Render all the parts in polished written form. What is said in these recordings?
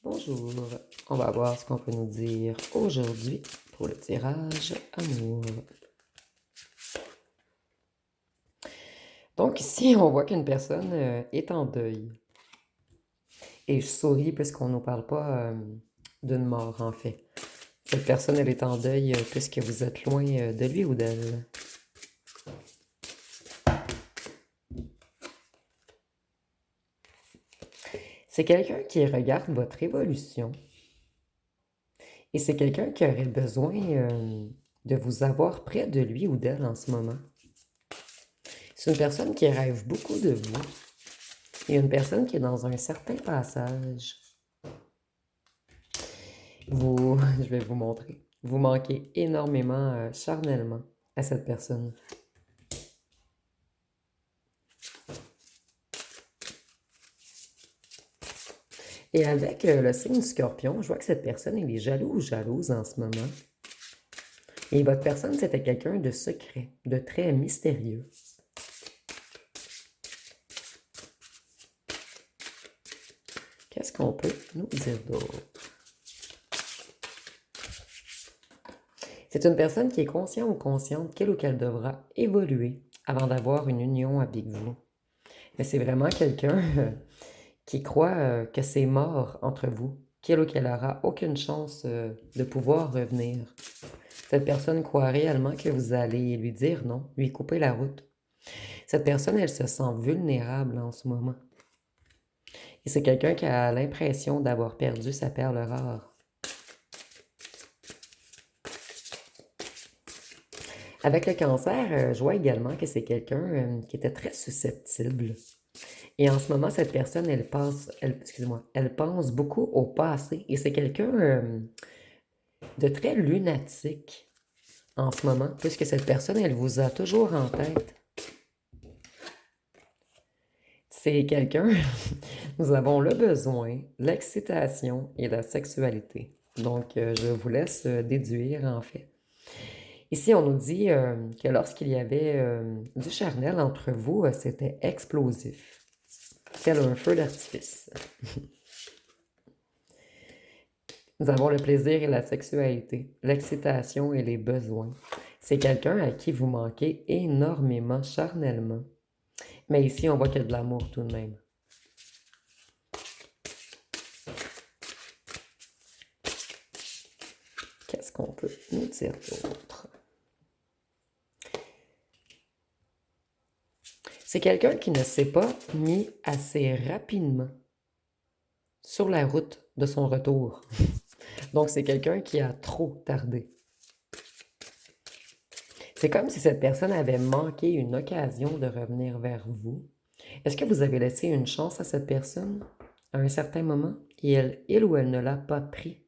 Bonjour, on va voir ce qu'on peut nous dire aujourd'hui pour le tirage amour. Donc ici, on voit qu'une personne est en deuil. Et je souris puisqu'on ne nous parle pas d'une mort en fait. Cette personne, elle est en deuil puisque vous êtes loin de lui ou d'elle. C'est quelqu'un qui regarde votre évolution. Et c'est quelqu'un qui aurait besoin de vous avoir près de lui ou d'elle en ce moment. C'est une personne qui rêve beaucoup de vous. Et une personne qui est dans un certain passage. Je vais vous montrer. Vous manquez énormément charnellement à cette personne. Et avec le signe du Scorpion, je vois que cette personne, elle est jaloux ou jalouse en ce moment. Et votre personne, c'était quelqu'un de secret, de très mystérieux. Qu'est-ce qu'on peut nous dire d'autre? C'est une personne qui est consciente ou consciente qu'elle ou qu'elle devra évoluer avant d'avoir une union avec vous. Mais c'est vraiment quelqu'un qui croit que c'est mort entre vous, qu'il ou qu'elle aura aucune chance de pouvoir revenir. Cette personne croit réellement que vous allez lui dire non, lui couper la route. Cette personne, elle se sent vulnérable en ce moment. Et c'est quelqu'un qui a l'impression d'avoir perdu sa perle rare. Avec le cancer, je vois également que c'est quelqu'un qui était très susceptible. Et en ce moment, cette personne, elle pense beaucoup au passé. Et c'est quelqu'un de très lunatique en ce moment, puisque cette personne, elle vous a toujours en tête. C'est quelqu'un, nous avons le besoin, l'excitation et la sexualité. Donc, je vous laisse déduire, en fait. Ici, on nous dit que lorsqu'il y avait du charnel entre vous, c'était explosif, tel un feu d'artifice. Nous avons le plaisir et la sexualité, l'excitation et les besoins. C'est quelqu'un à qui vous manquez énormément charnellement. Mais ici, on voit qu'il y a de l'amour tout de même. Qu'est-ce qu'on peut nous dire d'autre? C'est quelqu'un qui ne s'est pas mis assez rapidement sur la route de son retour. Donc, c'est quelqu'un qui a trop tardé. C'est comme si cette personne avait manqué une occasion de revenir vers vous. Est-ce que vous avez laissé une chance à cette personne à un certain moment et il ou elle ne l'a pas pris?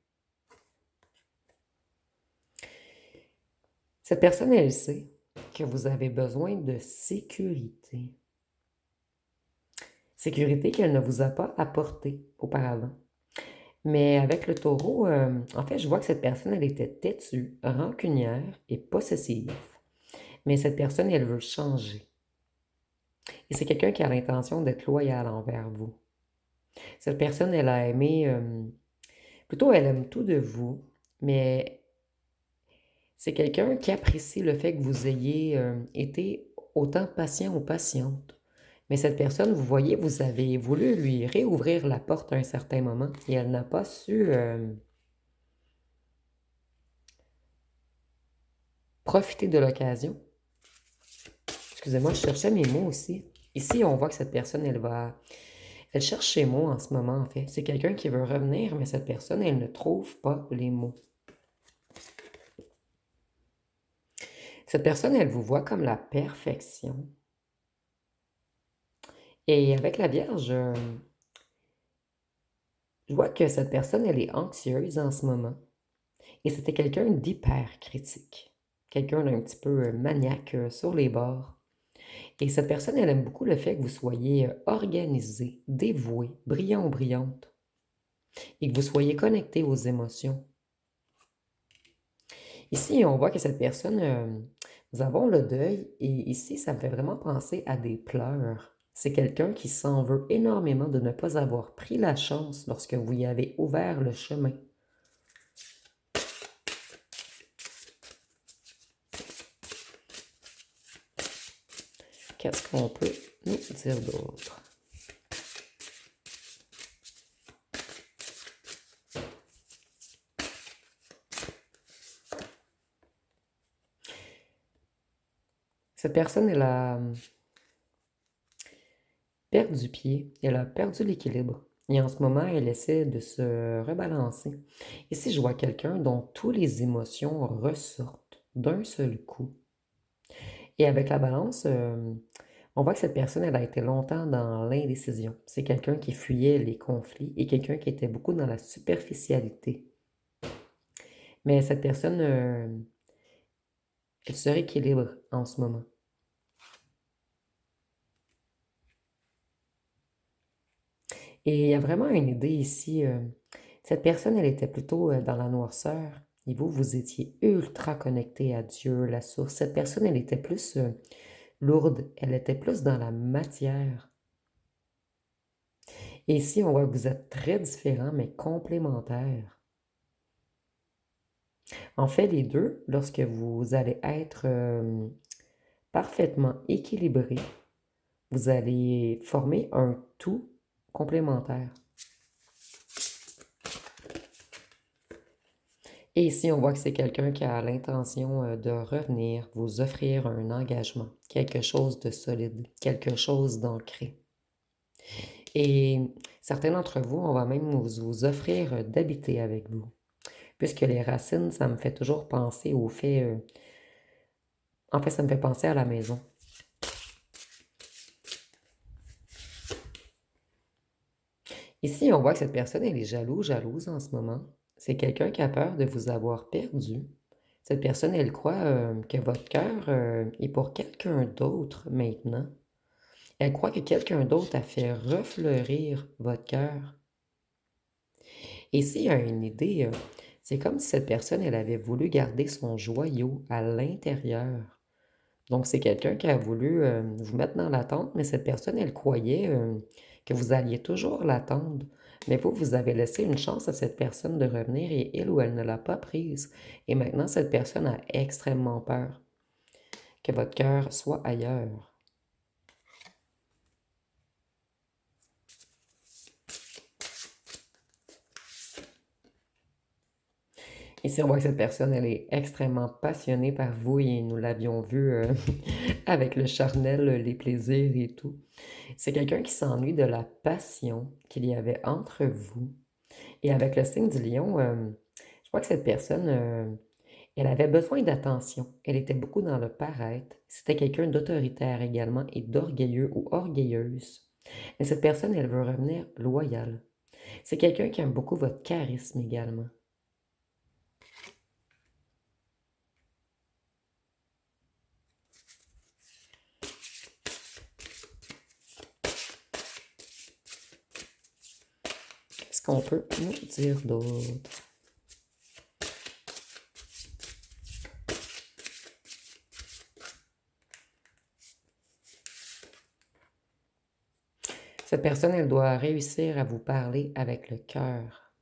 Cette personne, elle sait que vous avez besoin de sécurité. Sécurité qu'elle ne vous a pas apportée auparavant. Mais avec le taureau, en fait, je vois que cette personne, elle était têtue, rancunière et possessive. Mais cette personne, elle veut changer. Et c'est quelqu'un qui a l'intention d'être loyal envers vous. Cette personne, elle a aimé, plutôt elle aime tout de vous, mais c'est quelqu'un qui apprécie le fait que vous ayez été autant patient ou patiente. Mais cette personne, vous voyez, vous avez voulu lui réouvrir la porte à un certain moment et elle n'a pas su profiter de l'occasion. Excusez-moi, je cherchais mes mots aussi. Ici, on voit que cette personne, elle cherche ses mots en ce moment, en fait. C'est quelqu'un qui veut revenir, mais cette personne, elle ne trouve pas les mots. Cette personne, elle vous voit comme la perfection. Et avec la Vierge, je vois que cette personne, elle est anxieuse en ce moment. Et c'était quelqu'un d'hyper critique. Quelqu'un d'un petit peu maniaque sur les bords. Et cette personne, elle aime beaucoup le fait que vous soyez organisé, dévoué, brillant ou brillante. Et que vous soyez connecté aux émotions. Ici, on voit que cette personne, nous avons le deuil. Et ici, ça me fait vraiment penser à des pleurs. C'est quelqu'un qui s'en veut énormément de ne pas avoir pris la chance lorsque vous y avez ouvert le chemin. Qu'est-ce qu'on peut nous dire d'autre? Cette personne, elle a perdu pied, elle a perdu l'équilibre. Et en ce moment, elle essaie de se rebalancer. Ici, je vois quelqu'un dont toutes les émotions ressortent d'un seul coup. Et avec la balance, on voit que cette personne, elle a été longtemps dans l'indécision. C'est quelqu'un qui fuyait les conflits et quelqu'un qui était beaucoup dans la superficialité. Mais cette personne, elle se rééquilibre en ce moment. Et il y a vraiment une idée ici. Cette personne, elle était plutôt dans la noirceur. Et vous, vous étiez ultra connecté à Dieu, la source. Cette personne, elle était plus lourde. Elle était plus dans la matière. Et ici, on voit que vous êtes très différents, mais complémentaires. En fait, les deux, lorsque vous allez être parfaitement équilibrés, vous allez former un tout complémentaire. Et ici, on voit que c'est quelqu'un qui a l'intention de revenir, vous offrir un engagement, quelque chose de solide, quelque chose d'ancré. Et certains d'entre vous, on va même vous offrir d'habiter avec vous. Puisque les racines, ça me fait toujours penser au fait... en fait, ça me fait penser à la maison. Ici, on voit que cette personne, elle est jalouse en ce moment. C'est quelqu'un qui a peur de vous avoir perdu. Cette personne, elle croit que votre cœur est pour quelqu'un d'autre maintenant. Elle croit que quelqu'un d'autre a fait refleurir votre cœur. Et s'il y a une idée, c'est comme si cette personne, elle avait voulu garder son joyau à l'intérieur. Donc, c'est quelqu'un qui a voulu vous mettre dans l'attente, mais cette personne, elle croyait que vous alliez toujours l'attendre. Mais vous, vous avez laissé une chance à cette personne de revenir et il ou elle ne l'a pas prise. Et maintenant, cette personne a extrêmement peur que votre cœur soit ailleurs. Ici, on voit que cette personne, elle est extrêmement passionnée par vous et nous l'avions vu avec le charnel, les plaisirs et tout. C'est quelqu'un qui s'ennuie de la passion qu'il y avait entre vous. Et avec le signe du lion, je crois que cette personne, elle avait besoin d'attention. Elle était beaucoup dans le paraître. C'était quelqu'un d'autoritaire également et d'orgueilleux ou orgueilleuse. Mais cette personne, elle veut revenir loyale. C'est quelqu'un qui aime beaucoup votre charisme également. Qu'est-ce qu'on peut nous dire d'autre? Cette personne, elle doit réussir à vous parler avec le cœur.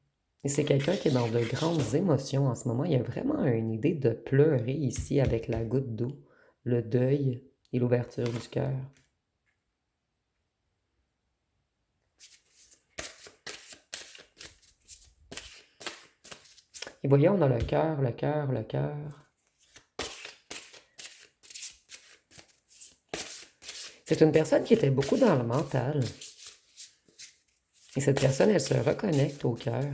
Et c'est quelqu'un qui est dans de grandes émotions en ce moment. Il y a vraiment une idée de pleurer ici avec la goutte d'eau, le deuil et l'ouverture du cœur. Et voyez, on a le cœur, le cœur, le cœur. C'est une personne qui était beaucoup dans le mental. Et cette personne, elle se reconnecte au cœur.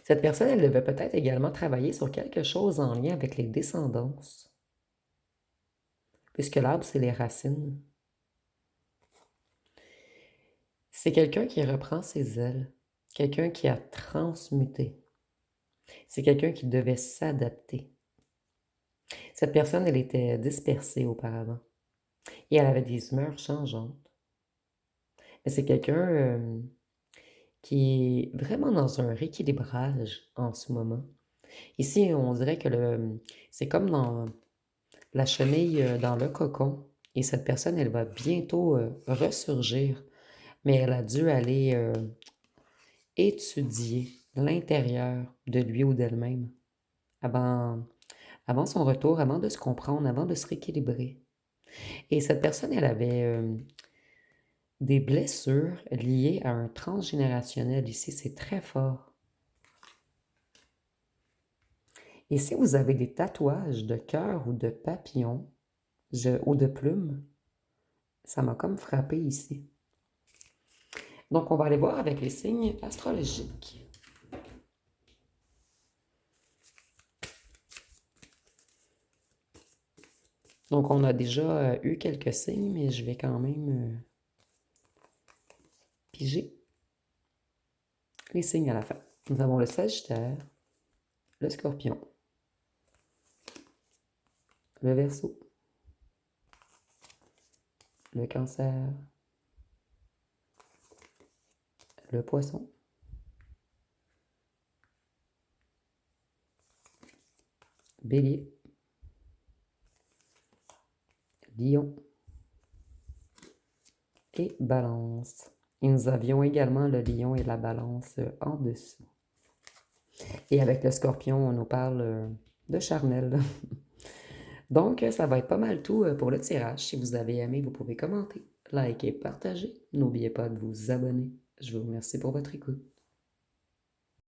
Cette personne, elle devait peut-être également travailler sur quelque chose en lien avec les descendances. Puisque l'arbre, c'est les racines. C'est quelqu'un qui reprend ses ailes. Quelqu'un qui a transmuté. C'est quelqu'un qui devait s'adapter. Cette personne, elle était dispersée auparavant. Et elle avait des humeurs changeantes. Mais c'est quelqu'un qui est vraiment dans un rééquilibrage en ce moment. Ici, on dirait que c'est comme dans la chenille dans le cocon. Et cette personne, elle va bientôt ressurgir, mais elle a dû aller étudier l'intérieur de lui ou d'elle-même avant, avant son retour, avant de se comprendre, avant de se rééquilibrer. Et cette personne, elle avait des blessures liées à un transgénérationnel. Ici, c'est très fort. Et si vous avez des tatouages de cœur ou de papillon ou de plumes, ça m'a comme frappé ici. Donc, on va aller voir avec les signes astrologiques. Donc, on a déjà eu quelques signes, mais je vais quand même piger les signes à la fin. Nous avons le Sagittaire, le Scorpion, le Verseau, le Cancer, le Poisson, Bélier, Lion et Balance. Et nous avions également le Lion et la Balance en dessous. Et avec le Scorpion, on nous parle de charnel. Donc, ça va être pas mal tout pour le tirage. Si vous avez aimé, vous pouvez commenter, liker, partager. N'oubliez pas de vous abonner. Je vous remercie pour votre écoute.